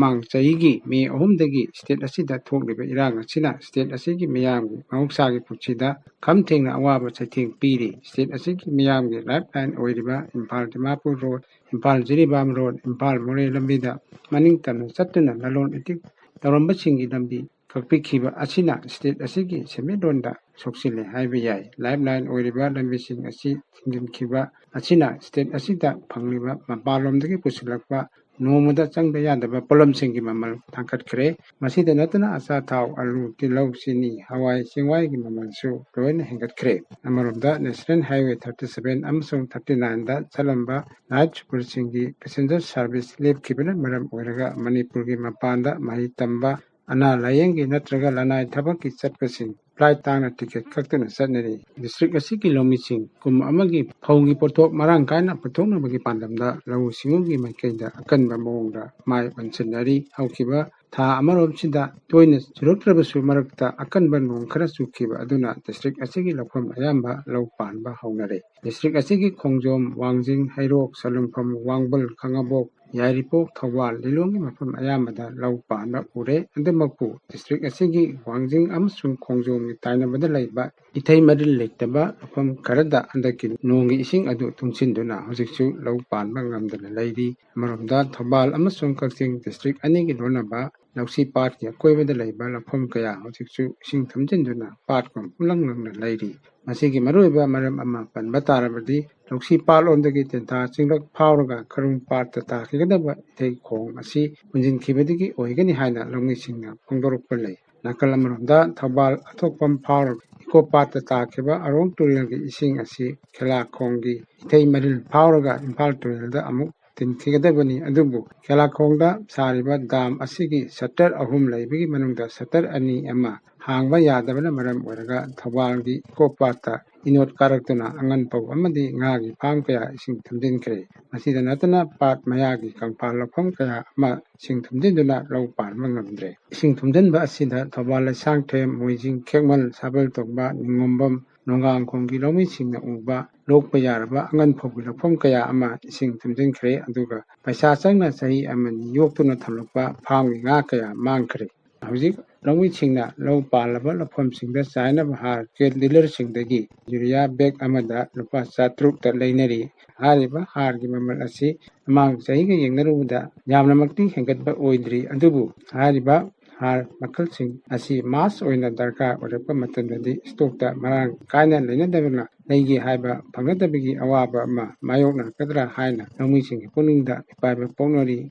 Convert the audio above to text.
ꯃꯃꯥꯡ ꯆꯍꯤꯒꯤ ꯃꯦ 3ꯗꯒꯤ ꯁ꯭ꯇꯦꯠ ꯑꯁꯤꯗ ꯊꯣꯛꯂꯤꯕ ꯏꯔꯥꯡ ꯑꯁꯤꯅ ꯁ꯭ꯇꯦꯠ ꯑꯁꯤꯒꯤ ꯃꯤꯌꯥꯝꯒꯤ ꯃꯍꯧꯁꯥꯒꯤ ꯄꯨꯟꯁꯤꯗ ꯈꯝ ꯊꯦꯡꯅ ꯑꯋꯥꯕ ꯆꯩꯊꯦꯡ ꯄꯤꯔꯤ꯫ ꯁ꯭ꯇꯦꯠ ꯑꯁꯤꯒꯤ ꯃꯤꯌꯥꯝꯒꯤ ꯂꯥꯏꯐꯂꯥꯏꯟ ꯑꯣꯏꯔꯤꯕ ꯏꯝꯐꯥꯜ ꯗꯤꯃꯥꯄꯨꯔ ꯔꯣꯗ, ꯏꯝꯐꯥꯜ ꯖꯤꯔꯤꯕꯥꯝ ꯔꯣꯗ, ꯏꯝꯐꯥꯜ ꯃꯣꯔꯦ ꯂꯝꯕꯤꯗ ꯃꯅꯤꯡ ꯇꯝꯅ ꯆꯠꯇꯨꯅ ꯂꯂꯣꯟ ꯏꯇꯤꯛ ꯇꯧꯔꯝꯕꯁꯤꯡꯒꯤ ꯂꯝꯕꯤ ꯀꯛꯄꯤꯈꯤꯕ ꯑꯁꯤꯅ ꯁ꯭ꯇꯦꯠ ꯑꯁꯤꯒꯤ ꯁꯦꯟꯃꯤꯠꯂꯣꯟꯗ ꯁꯣꯛꯆꯤꯜꯂꯦ ꯍꯥꯏꯕ ꯌꯥꯏ꯫ ꯂꯥꯏꯐꯂꯥꯏꯟ ꯑꯣꯏꯔꯤꯕ ꯂꯝꯕꯤꯁꯤꯡ ꯑꯁꯤ ꯊꯤꯡꯖꯤꯟꯈꯤꯕ ꯑꯁꯤꯅ ꯁ꯭ꯇꯦꯠ ꯑꯁꯤꯗ ꯐꯪꯂꯤꯕ ꯃꯄꯥꯟꯂꯣꯝꯗꯒꯤ ꯄꯨꯁꯤꯜꯂꯛꯄ ꯅꯣꯡꯃꯗ ꯆꯪꯗ ꯌꯥꯗꯕ ꯄꯣꯠꯂꯝꯁꯤꯡꯒꯤ ꯃꯃꯜ ꯊꯥꯡꯒꯠꯈ꯭ꯔꯦ꯫ ꯃꯁꯤꯗ ꯅꯠꯇꯅ ꯑꯆꯥꯊꯥꯎ, ꯑꯂꯨ, ꯇꯤꯜꯍꯧ, ꯆꯤꯅꯤ, ꯍꯋꯥꯏ ꯆꯦꯡꯋꯥꯏꯒꯤ ꯃꯃꯜꯁꯨ ꯂꯣꯏꯅ ꯍꯦꯟꯒꯠꯈ꯭ꯔꯦ꯫ ꯑꯃꯔꯣꯝꯗ ꯅꯦꯁꯅꯦꯜ ꯍꯥꯏꯋꯦ 37 ꯑꯃꯁꯨꯡ 39ꯗ ꯆꯠꯂꯝꯕ ꯂꯥꯏꯠ ꯁꯨꯄꯔꯁꯤꯡꯒꯤ ꯄꯦꯁꯦꯟꯖꯔ ꯁꯥꯔꯚꯤꯁ ꯂꯦꯞꯈꯤꯕꯅ ꯃꯔꯝ ꯑꯣꯏꯔꯒ ꯃꯅꯤꯄꯨꯔꯒꯤ ꯃꯄꯥꯟꯗ ꯃꯍꯩ ꯇꯝꯕ, ꯑꯅꯥ ꯂꯥꯌꯦꯡꯒꯤ ꯅꯠꯇ꯭ꯔꯒ ꯂꯅꯥꯏ ꯊꯕꯛꯀꯤ ꯆꯠꯄꯁꯤꯡ ꯐ꯭ꯂꯥꯏꯠ ꯇꯥꯡꯅ ꯇꯤꯀꯦꯠ ꯀꯛꯇꯨꯅ ꯆꯠꯅꯔꯤ꯫ ꯗꯤꯁꯇ꯭ꯔꯤꯛ ꯑꯁꯤꯒꯤ ꯂꯧꯃꯤꯁꯤꯡ ꯀꯨꯝ ꯑꯃꯒꯤ ꯐꯧꯒꯤ ꯄꯣꯠꯊꯣꯛ ꯃꯔꯥꯡ ꯀꯥꯏꯅ ꯄꯨꯊꯣꯛꯅꯕꯒꯤ ꯄꯥꯟꯗꯝꯗ ꯂꯧꯎ ꯁꯤꯡꯎꯒꯤ ꯃꯥꯏꯀꯩꯗ ꯑꯀꯟꯕ ꯃꯑꯣꯡꯗ ꯃꯥꯏ ꯑꯣꯟꯁꯤꯟꯅꯔꯤ꯫ ꯍꯧꯈꯤꯕ ꯊꯥ ꯑꯃꯔꯣꯝꯁꯤꯗ ꯇꯣꯏꯅ ꯆꯨꯔꯛꯇ꯭ꯔꯕꯁꯨ ꯃꯔꯛꯇ ꯑꯀꯟꯕ ꯅꯣꯡ ꯈꯔ ꯆꯨꯈꯤꯕ ꯑꯗꯨꯅ ꯗꯤꯁꯇ꯭ꯔꯤꯛ ꯑꯁꯤꯒꯤ ꯂꯧꯐꯝ ꯑꯌꯥꯝꯕ ꯂꯧ ꯄꯥꯟꯕ ꯍꯧꯅꯔꯦ꯫ ꯗꯤꯁꯇ꯭ꯔꯤꯛ ꯑꯁꯤꯒꯤ ꯈꯣꯡꯖꯣꯝ, ꯋꯥꯡꯖꯤꯡ, ꯍꯩꯔꯣꯛ, ꯁꯂꯨꯡꯐꯝ, ꯋꯥꯡꯕꯜ, ꯈꯥꯡꯉꯕꯣꯛ, ꯌꯥꯏꯔꯤꯄꯣꯛ, ꯊꯧꯕꯥꯜ, ꯂꯤꯂꯣꯡꯒꯤ ꯃꯐꯝ ꯑꯌꯥꯝꯕꯗ ꯂꯧ ꯄꯥꯟꯕ ꯎꯔꯦ꯫ ꯑꯗꯨꯃꯛꯄꯨ ꯗꯤꯁꯇ꯭ꯔꯤꯛ ꯑꯁꯤꯒꯤ ꯋꯥꯡꯖꯤꯡ ꯑꯃꯁꯨꯡ ꯈꯣꯡꯖꯣꯝꯒꯤ ꯇꯥꯏꯅꯕꯗ ꯂꯩꯕ ꯏꯊꯩ ꯃꯔꯤꯜ ꯂꯩꯇꯕ ꯃꯐꯝ ꯈꯔꯗ ꯍꯟꯗꯛꯀꯤ ꯅꯣꯡꯒꯤ ꯏꯁꯤꯡ ꯑꯗꯨ ꯇꯨꯡꯁꯤꯟꯗꯨꯅ ꯍꯧꯖꯤꯛꯁꯨ ꯂꯧ ꯄꯥꯟꯕ ꯉꯝꯗꯅ ꯂꯩꯔꯤ꯫ ꯑꯃꯔꯣꯝꯗ ꯊꯧꯕꯥꯜ ꯑꯃꯁꯨꯡ ꯀꯛꯆꯤꯡ ꯗꯤꯁꯇ꯭ꯔꯤꯛ ꯑꯅꯤꯒꯤ ꯂꯣꯟꯅꯕ ꯂꯧꯁꯤ ꯄꯥꯠꯀꯤ ꯑꯀꯣꯏꯕꯗ ꯂꯩꯕ ꯂꯧꯐꯝ ꯀꯌꯥ ꯍꯧꯖꯤꯛꯁꯨ ꯏꯁꯤꯡ ꯊꯨꯝꯖꯤꯟꯗꯨꯅ ꯄꯥꯠꯀꯨꯝ ꯄꯨꯡꯂꯪ ꯂꯪꯅ ꯂꯩꯔꯤ꯫ ꯃꯁꯤꯒꯤ ꯃꯔꯨꯑꯣꯏꯕ ꯃꯔꯝ ꯑꯃ ꯄꯟꯕ ꯇꯥꯔꯕꯗꯤ ꯂꯧꯁꯤ ꯄꯥꯠꯂꯣꯝꯗꯒꯤ ꯇꯦꯟꯊꯥ ꯆꯤꯡꯂꯛ ꯐꯥꯎꯔꯒ ꯈꯔꯨꯡ ꯄꯥꯠꯇ ꯇꯥꯈꯤꯒꯗꯕ ꯏꯊꯩ ꯈꯣꯡ ꯑꯁꯤ ꯍꯨꯟꯖꯤꯟꯈꯤꯕꯗꯒꯤ ꯑꯣꯏꯒꯅꯤ ꯍꯥꯏꯅ ꯂꯧꯃꯤꯁꯤꯡꯅ ꯐꯣꯡꯗꯣꯔꯛꯄ ꯂꯩ꯫ ꯅꯥꯀꯜ ꯑꯃꯔꯣꯝꯗ ꯊꯧꯕꯥꯜ ꯑꯊꯣꯛꯄꯝ ꯐꯥꯎꯔꯒ ꯏꯀꯣꯄꯥꯠꯇ ꯇꯥꯈꯤꯕ ꯑꯔꯣꯡ ꯇꯨꯔꯦꯜꯒꯤ ꯏꯁꯤꯡ ꯑꯁꯤ ꯈꯦꯂꯥꯈꯣꯡꯒꯤ ꯏꯊꯩ ꯃꯔꯤꯜ ꯐꯥꯎꯔꯒ ꯏꯝꯐꯥꯜ ꯇꯨꯔꯦꯜꯗ ꯑꯃꯨꯛ ꯇꯤꯟꯈꯤꯒꯗꯕꯅꯤ꯫ ꯑꯗꯨꯕꯨ ꯈꯦꯂꯥꯈꯣꯡꯗ ꯁꯥꯔꯤꯕ ꯗꯥꯝ ꯑꯁꯤꯒꯤ ꯁꯇꯔ 3 ꯂꯩꯕꯒꯤ ꯃꯅꯨꯡꯗ ꯁꯇꯔ 2 ꯑꯃ ꯍꯥꯡꯕ ꯌꯥꯗꯕꯅ ꯃꯔꯝ ꯑꯣꯏꯔꯒ ꯊꯧꯕꯥꯜꯒꯤ ꯏꯀꯣꯄꯥꯠꯇ ꯏꯅꯣꯠ ꯀꯥꯔꯛꯇꯨꯅ ꯑꯉꯟ ꯐꯧ ꯑꯃꯗꯤ ꯉꯥꯒꯤ ꯐꯥꯝ ꯀꯌꯥ ꯏꯁꯤꯡ ꯊꯨꯝꯖꯤꯟꯈ꯭ꯔꯦ꯫ ꯃꯁꯤꯗ ꯅꯠꯇꯅ ꯄꯥꯠ ꯃꯌꯥꯒꯤ ꯀꯪꯐꯥꯜ ꯂꯧꯐꯝ ꯀꯌꯥ ꯑꯃ ꯏꯁꯤꯡ ꯊꯨꯝꯖꯤꯟꯗꯨꯅ ꯂꯧ ꯄꯥꯟꯕ ꯉꯝꯗ꯭ꯔꯦ꯫ ꯏꯁꯤꯡ ꯊꯨꯝꯖꯤꯟꯕ ꯑꯁꯤꯗ ꯊꯧꯕꯥꯜ ꯂꯩꯁꯥꯡꯊꯦꯝ, ꯃꯣꯏꯖꯤꯡ, ꯈꯦꯛꯃꯟ, ꯁꯥꯕꯜꯇꯣꯡꯕ, ꯅꯤꯉꯣꯝꯕꯝ, ꯅꯣꯡꯒꯥꯡꯈꯣꯡꯒꯤ ꯂꯧꯃꯤꯁꯤꯡꯅ ꯎꯕ ꯂꯣꯛꯄ ꯌꯥꯔꯕ ꯑꯉꯟ ꯐꯧꯒꯤ ꯂꯧꯐꯝ ꯀꯌꯥ ꯑꯃ ꯏꯁꯤꯡ ꯊꯨꯝꯖꯤꯟꯈ꯭ꯔꯦ꯫ ꯑꯗꯨꯒ ꯄꯩꯁꯥ ꯆꯪꯅ ꯆꯍꯤ ꯑꯃꯅꯤ ꯌꯣꯛꯇꯨꯅ ꯊꯝꯂꯛꯄ ꯐꯥꯝꯒꯤ ꯉꯥ ꯀꯌꯥ ꯃꯥꯡꯈ꯭ꯔꯦ꯫ ꯍꯧꯖꯤꯛ ꯂꯧꯃꯤꯁꯤꯡꯅ ꯂꯧ ꯄꯥꯜꯂꯕ ꯂꯧꯐꯝꯁꯤꯡꯗ ꯆꯥꯏꯅꯕ ꯍꯥꯔ ꯗꯤꯂꯔꯁꯤꯡꯗꯒꯤ ꯌꯨꯔꯤꯌꯥ ꯕꯦꯒ ꯑꯃꯗ ꯂꯨꯄꯥ 700ꯇ ꯂꯩꯅꯔꯤ꯫ ꯍꯥꯏꯔꯤꯕ ꯍꯥꯔꯒꯤ ꯃꯃꯜ ꯑꯁꯤ ꯃꯃꯥꯡ ꯆꯍꯤꯒ ꯌꯦꯡꯅꯔꯨꯕꯗ ꯌꯥꯝꯅꯃꯛꯇꯤ ꯍꯦꯟꯒꯠꯄ ꯑꯣꯏꯗ꯭ꯔꯤ꯫ ꯑꯗꯨꯕꯨ ꯍꯥꯏꯔꯤꯕ ꯍꯥꯔ ꯃꯈꯜꯁꯤꯡ ꯑꯁꯤ ꯃꯥꯁ ꯑꯣꯏꯅ ꯗꯔꯀꯥꯔ ꯑꯣꯏꯔꯛꯄ ꯃꯇꯝꯗꯗꯤ ꯁ꯭ꯇꯣꯛꯇ ꯃꯔꯥꯡ ꯀꯥꯏꯅ ꯂꯩꯅꯗꯕꯅ ꯂꯩꯒꯦ ꯍꯥꯏꯕ ꯐꯪꯅꯗꯕꯒꯤ ꯑꯋꯥꯕ ꯑꯃ ꯃꯥꯌꯣꯛꯅꯔꯛꯀꯗ꯭ꯔꯥ ꯍꯥꯏꯅ ꯂꯧꯃꯤꯁꯤꯡꯒꯤ ꯄꯨꯛꯅꯤꯡꯗ ꯃꯤꯄꯥꯏꯕ ꯄꯣꯛꯅꯔꯤ꯫